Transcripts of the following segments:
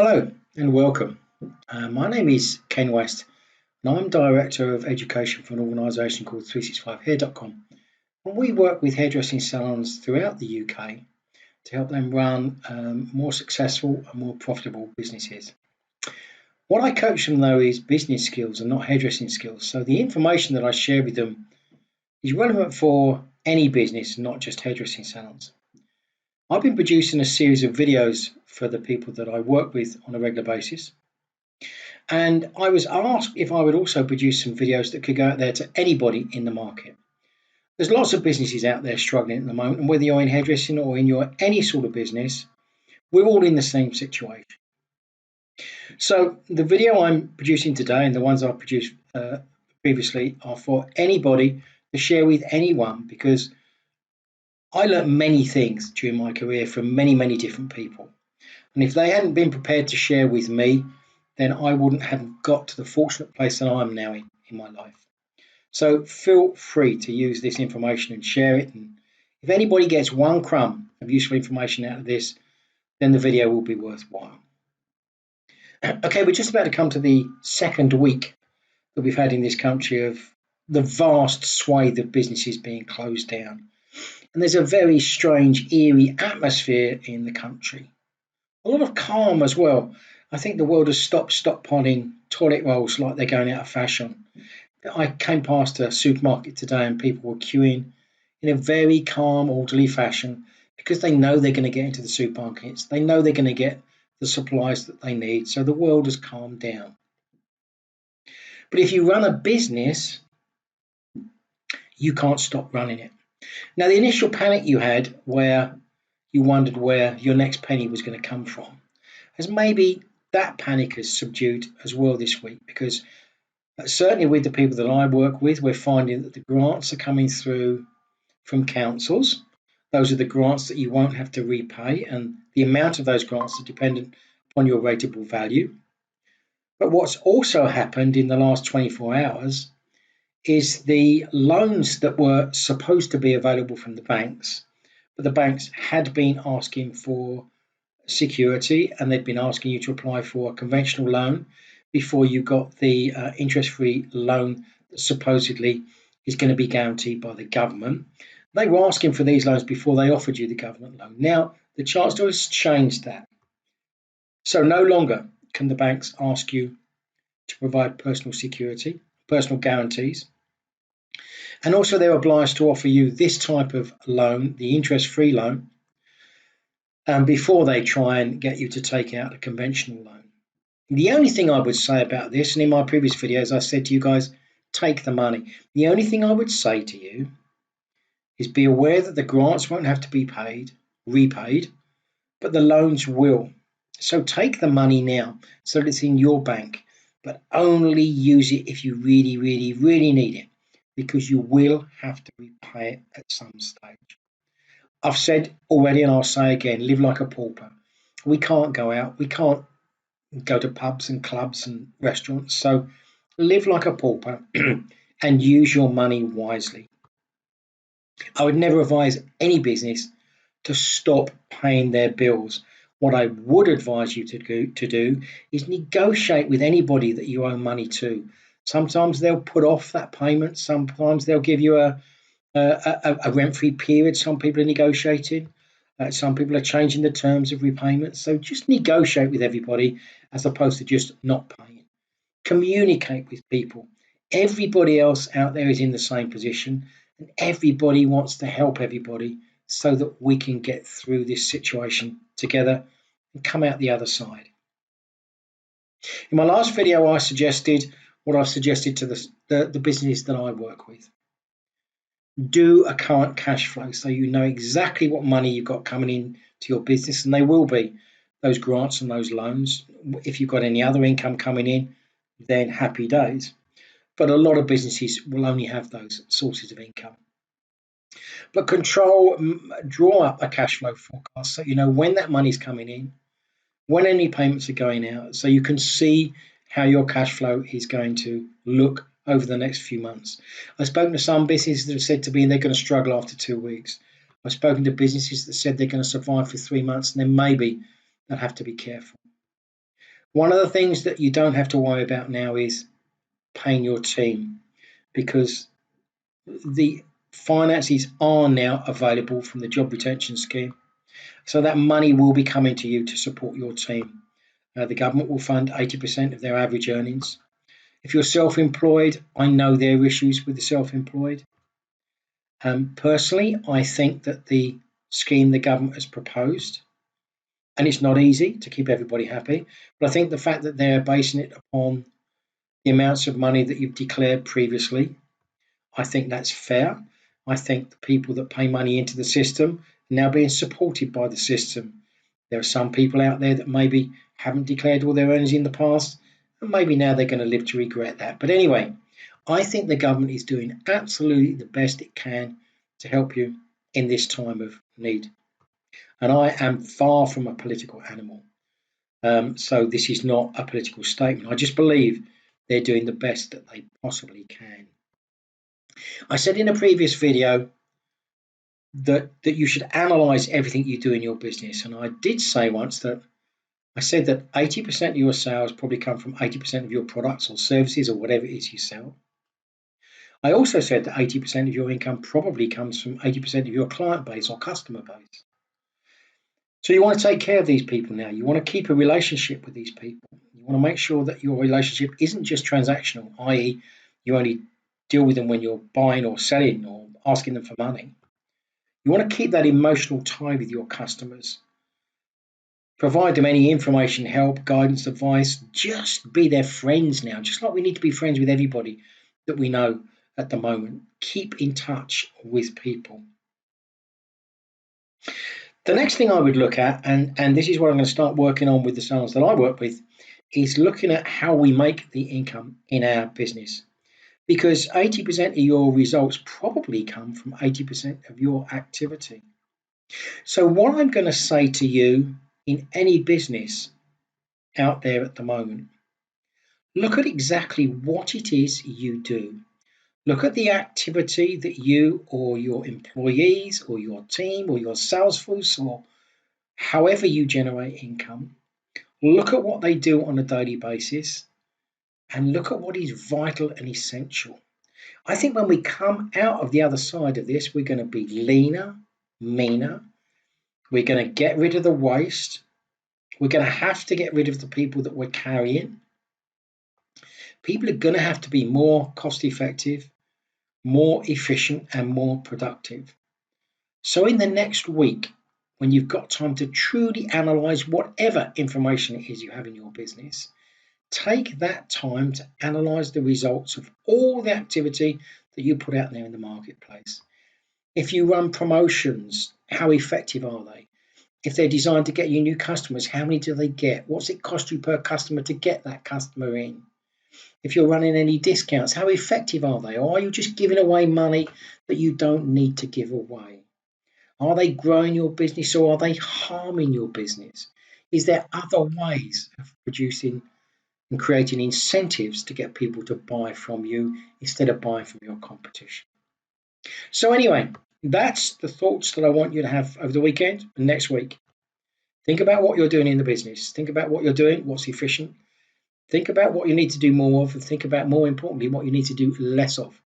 Hello and welcome. My name is Ken West and I'm Director of Education for an organisation called 365hair.com, and we work with hairdressing salons throughout the UK to help them run more successful and more profitable businesses. What I coach them though is business skills and not hairdressing skills, so the information that I share with them is relevant for any business, not just hairdressing salons. I've been producing a series of videos for the people that I work with on a regular basis. And I was asked if I would also produce some videos that could go out there to anybody in the market. There's lots of businesses out there struggling at the moment, and whether you're in hairdressing or in your any sort of business, we're all in the same situation. So the video I'm producing today and the ones I've produced previously are for anybody to share with anyone, because I learnt many things during my career from many different people. And if they hadn't been prepared to share with me, then I wouldn't have got to the fortunate place that I am now in my life. So feel free to use this information and share it. And if anybody gets one crumb of useful information out of this, then the video will be worthwhile. Okay, we're just about to come to the second week that we've had in this country of the vast swathe of businesses being closed down. And there's a very strange, eerie atmosphere in the country. A lot of calm as well. I think the world has stopped stockpiling toilet rolls like they're going out of fashion. I came past a supermarket today and people were queuing in a very calm, orderly fashion because they know they're going to get into the supermarkets. They know they're going to get the supplies that they need. So the world has calmed down. But if you run a business, you can't stop running it. Now, the initial panic you had where you wondered where your next penny was going to come from, as maybe that panic has subdued as well this week, because certainly with the people that I work with, we're finding that the grants are coming through from councils. Those are the grants that you won't have to repay, and the amount of those grants are dependent upon your rateable value. But what's also happened in the last 24 hours is the loans that were supposed to be available from the banks, but the banks had been asking for security and they'd been asking you to apply for a conventional loan before you got the interest-free loan that supposedly is going to be guaranteed by the government. They were asking for these loans before they offered you the government loan. Now, the Chancellor has changed that. So no longer can the banks ask you to provide personal security, personal guarantees. And also they're obliged to offer you this type of loan, the interest-free loan, before they try and get you to take out a conventional loan. The only thing I would say about this, and in my previous videos I said to you guys, take the money. The only thing I would say to you is be aware that the grants won't have to be repaid, but the loans will. So take the money now so that it's in your bank, but only use it if you really need it, because you will have to repay it at some stage. I've said already and I'll say again, live like a pauper. We can't go out, we can't go to pubs and clubs and restaurants, so live like a pauper and use your money wisely. I would never advise any business to stop paying their bills. What I would advise you to do is negotiate with anybody that you owe money to. Sometimes they'll put off that payment. Sometimes they'll give you a rent-free period. Some people are negotiating. Some people are changing the terms of repayment. So just negotiate with everybody as opposed to just not paying. Communicate with people. Everybody else out there is in the same position, and everybody wants to help everybody so that we can get through this situation together and come out the other side. In my last video, I suggested what I've suggested to the businesses that I work with. Do a current cash flow so you know exactly what money you've got coming in to your business, and they will be those grants and those loans. If you've got any other income coming in, then happy days. But a lot of businesses will only have those sources of income. But draw up a cash flow forecast so you know when that money's coming in, when any payments are going out, so you can see how your cash flow is going to look over the next few months. I've spoken to some businesses that have said to me they're going to struggle after 2 weeks. I've spoken to businesses that said they're going to survive for 3 months, and then maybe they'll have to be careful. One of the things that you don't have to worry about now is paying your team, because the finances are now available from the job retention scheme. So that money will be coming to you to support your team. The government will fund 80% of their average earnings. If you're self-employed, I know there are issues with the self-employed. Personally, I think that the scheme the government has proposed, and it's not easy to keep everybody happy, but I think the fact that they're basing it upon the amounts of money that you've declared previously, I think that's fair. I think the people that pay money into the system are now being supported by the system. There are some people out there that maybe haven't declared all their earnings in the past, and maybe now they're going to live to regret that. But anyway, I think the government is doing absolutely the best it can to help you in this time of need. And I am far from a political animal. So this is not a political statement. I just believe they're doing the best that they possibly can. I said in a previous video that you should analyze everything you do in your business. And I did say once that I said that 80% of your sales probably come from 80% of your products or services or whatever it is you sell. I also said that 80% of your income probably comes from 80% of your client base or customer base. So you want to take care of these people now. You want to keep a relationship with these people. You want to make sure that your relationship isn't just transactional, i.e. you only deal with them when you're buying or selling or asking them for money. You want to keep that emotional tie with your customers. Provide them any information, help, guidance, advice. Just be their friends now, just like we need to be friends with everybody that we know at the moment. Keep in touch with people. The next thing I would look at, and this is what I'm going to start working on with the salons that I work with, is looking at how we make the income in our business. Because 80% of your results probably come from 80% of your activity. So what I'm going to say to you in any business out there at the moment, look at exactly what it is you do. Look at the activity that you or your employees or your team or your sales force or however you generate income, look at what they do on a daily basis and look at what is vital and essential. I think when we come out of the other side of this, we're going to be leaner, meaner. We're going to get rid of the waste. We're going to have to get rid of the people that we're carrying. People are going to have to be more cost effective, more efficient, and more productive. So in the next week, when you've got time to truly analyze whatever information it is you have in your business, take that time to analyze the results of all the activity that you put out there in the marketplace. If you run promotions, how effective are they? If they're designed to get you new customers, how many do they get? What's it cost you per customer to get that customer in? If you're running any discounts, how effective are they? Or are you just giving away money that you don't need to give away? Are they growing your business or are they harming your business? Is there other ways of producing and creating incentives to get people to buy from you instead of buying from your competition? So anyway, that's the thoughts that I want you to have over the weekend and next week. Think about what you're doing in the business. Think about what you're doing, what's efficient. Think about what you need to do more of, and think about, more importantly, what you need to do less of,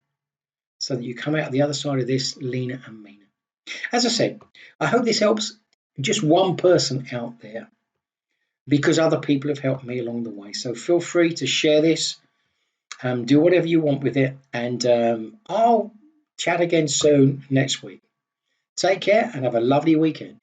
so that you come out the other side of this leaner and meaner. As I said, I hope this helps just one person out there, because other people have helped me along the way. So feel free to share this, do whatever you want with it, and I'll chat again soon next week. Take care and have a lovely weekend.